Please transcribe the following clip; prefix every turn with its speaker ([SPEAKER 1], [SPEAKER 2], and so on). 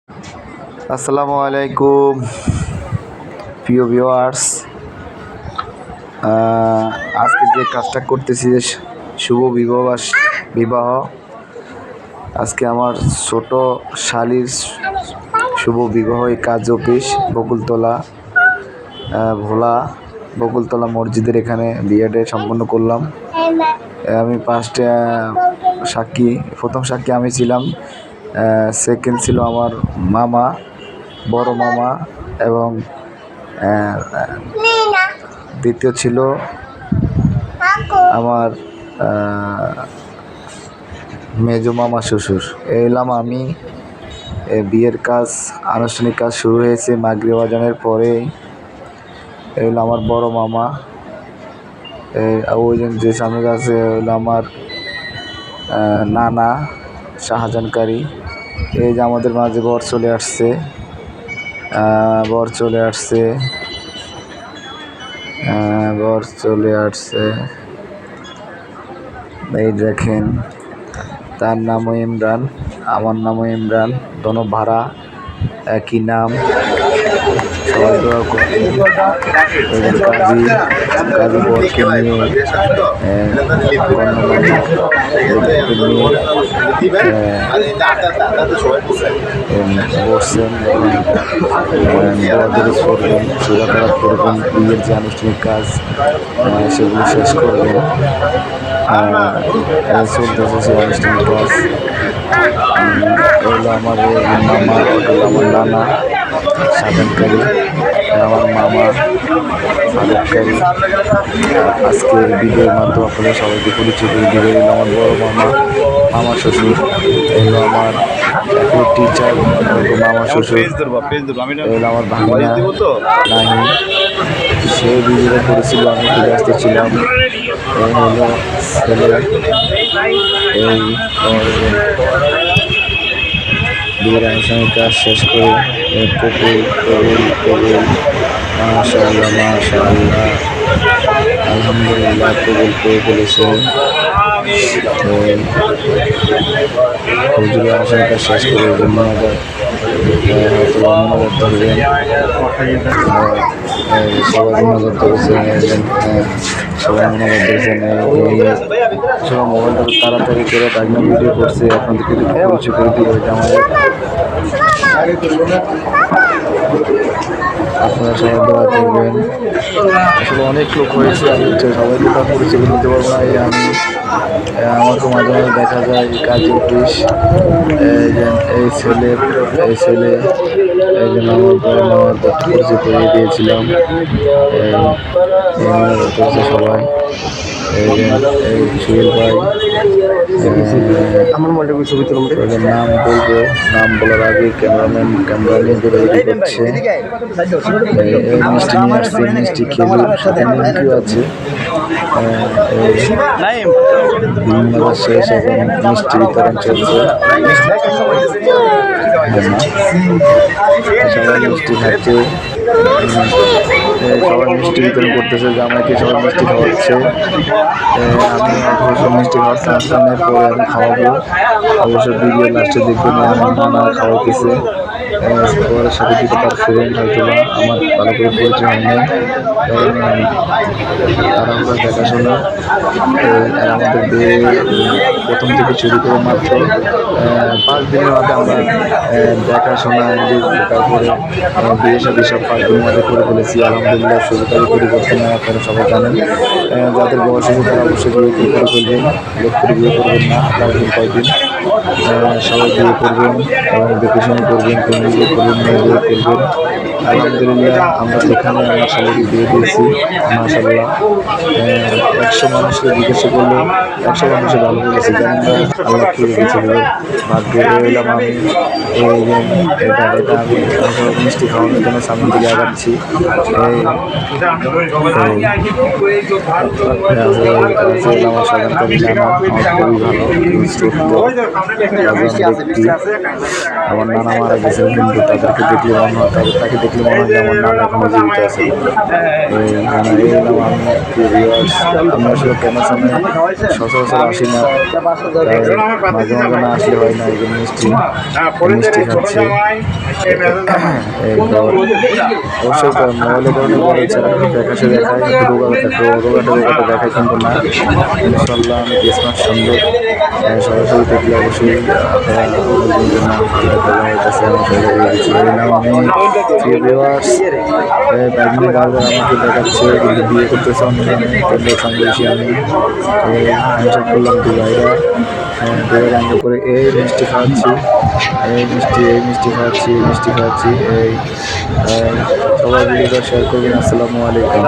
[SPEAKER 1] আসসালামু আলাইকুম প্রিয় ভিউয়ার্স। আজকে যে কাজটা করতেছি যে শুভ বিবাহ আজকে আমার ছোট শালীর শুভ বিবাহ এই কাজ অফিস বকুলতলা মসজিদের এখানে বিয়েটা সম্পন্ন করলাম। আমি প্রথম সাক্ষী আমি ছিলাম, সেকেন্ড ছিল আমার মামা, বড় মামা, এবং দ্বিতীয় ছিল আমার মেজো মামা শ্বশুর। এলাম আমি। বিয়ের আনুষ্ঠানিক কাজ শুরু হয়েছে মাগরিব আজানের পরে। এলো আমার বড় মামা, ওই যে সামনে আছে হলো আমার নানা শাহজাহানকারী। এই যে আমাদের মাঝে বর চলে আসছে। এই দেখেন, তার নামও ইমরান, আমার নামও ইমরান, দোনো ভাড়া, একই নাম। সবাই দোয়া করবেন। কাজী বরকে নিয়ে বসছেন, সুরাকারাত করবেন, বিয়ের যে আনুষ্ঠানিক কাজ সেগুলো শেষ করবেন। চলতেছে সেই আনুষ্ঠানিক কাজ। হলো আমার মামা, আমার নানা শাহজাহানকারী, আমার মামা ফারুককারী। আজকের ভিডিওর মাধ্যমে আপনাদের সবাইকে পরিচয় করে দিবে। এলো আমার বড় মামা শ্বশুর, এলো আমার টিচার মামা শ্বশুর, এলো আমার ভাগিনা নাহি, সে ভিডিওটা করেছিল, আমি একটু ব্যস্ত ছিলাম। এই হলো ছেলে, এই বিয়ের আনুষ্ঠানিক কাজ শেষ করে কবুল মাশাআল্লাহ আলহামদুলিল্লাহ কবুল করে ফেলেছে। হুজুরের আনুষ্ঠানিক কাজ শেষ করে মোনাজাত ধরবেন, সবাই মোনাজাত ধরেছেন, সবাই মোবাইলটা তাড়াতাড়ি করে তাগনা ভিডিও করছে। আপনাদেরকে পরিচয় করে দিল, এটা আমাদের। আপনারা সবাই দোয়া করবেন। আসলে অনেক লোক হয়েছে, আমি সবাইকে তার পরিচয় করে দিতে পারবো না। আমি আমাকে মাঝে মাঝে দেখা যায় কাজ অফিস, এই ছেলে এই জন্য আমার পরিচয় করে দিয়েছিলাম। সবাই এই সুহেল ভাই, আমার মনে ছবি তুলব, নাম বলবো, নাম বলার আগে ক্যামেরা নিয়ে রেডি করছে। মিষ্টি নিয়ে আসছে, মিষ্টি খেলুন, সাথে নিমকিও আছে। বিভিন্ন শেষ এবং মিষ্টি বিতরণ চলছে। সবাই মিষ্টি খাচ্ছে, সবাই মিষ্টি বিতরণ করতেছে, জামাইকে সবাই মিষ্টি খাওয়াচ্ছে। আমি অবশ্য মিষ্টি খাওয়াচ্ছি, আসানের পরে আমি খাওয়াবো। অবশ্য ভিডিও লাস্টে দেখবেন আমার নানা খাওয়াইতেছে। পরের সাথে দিতে তার ফ্রেন্ড হয়তো বা আমার ভালো করে পরিচয় হয় নাই, তারা আমরা দেখাশোনা। আর আমাদের বিয়ে প্রথম থেকে শুরু করে মাত্র 5 দিনের মধ্যে আমরা দেখাশোনা, তারপরে বিয়ে সাথে সব 5 দিনের মধ্যে করে ফেলেছি আলহামদুলিল্লাহ। শুরুকারী পরিবর্তন নেই, আপনারা সবাই জানেন। যাদের বয়স হয়েছে তারা অবশ্যই বিয়ে করে ফেলবেন, লোক করে বিয়ে করবেন না। আপনারা কয়েকদিন সবাই বিয়ে করবেন এবং দেখে শুনে করবেন, ফ্যামিলি বিয়ে করবেন, মেয়ে বিয়ে করবেন। আলহামদুলিল্লাহ আমরা এখানে আমার সবাইকে বিয়ে দিয়েছি মাশাআল্লাহ। 100 মানুষকে জিজ্ঞাসা করলে 100 মানুষে ভালো বলেছে, জানেন না আল্লাহ কি রেখেছে ভাগ্যে। এলাম আমি, এটা আমি মিষ্টি খাওয়ানোর জন্য সামনের দিকে আগাচ্ছি। আমার সাধারণকারী নানা আমার খুবই ভালো ব্যক্তি। আমার নানা মারা গেছেন কিন্তু তাদেরকে দেখলে মনে হয় তাকে দেখলে মনে হয় যে আমার নাম এখনো জীবিত আছে। এই এলাম আমি ভিউয়ার্স। আমি আসলে ক্যামেরার সামনে সচরাচর আসি না, তাই মাঝে মাঝে না আসলে হয় না। এই যে মিষ্টি মিষ্টি খাচ্ছি। অবশ্যই মোবাইলের কারণে বড় ইচ্ছা দেখাশে দেখায়, কিন্তু রোগাটা দেখায় কিন্তু না। ইনশাল্লাহ আমি ক্রিসমাস সুন্দর সরাসরি দেখলে অবশ্যই আপনারা বলবেন যে না দেওয়া হইতেছে আমাকে দিচ্ছি। এই নাম আমি ভিউয়ার্স। ব্যাগনি বারবার আমাকে দেখাচ্ছে কিন্তু বিয়ে করতেছে অন্য বাংলাদেশি। আমি হ্যান্ডশেক করলাম দুবাইরা রান্না করে এই মিষ্টি খাওয়াচ্ছি, এই মিষ্টি খাওয়াচ্ছি। এই সবাই ভিডিওটা শেয়ার করবেন। আসসালামু আলাইকুম।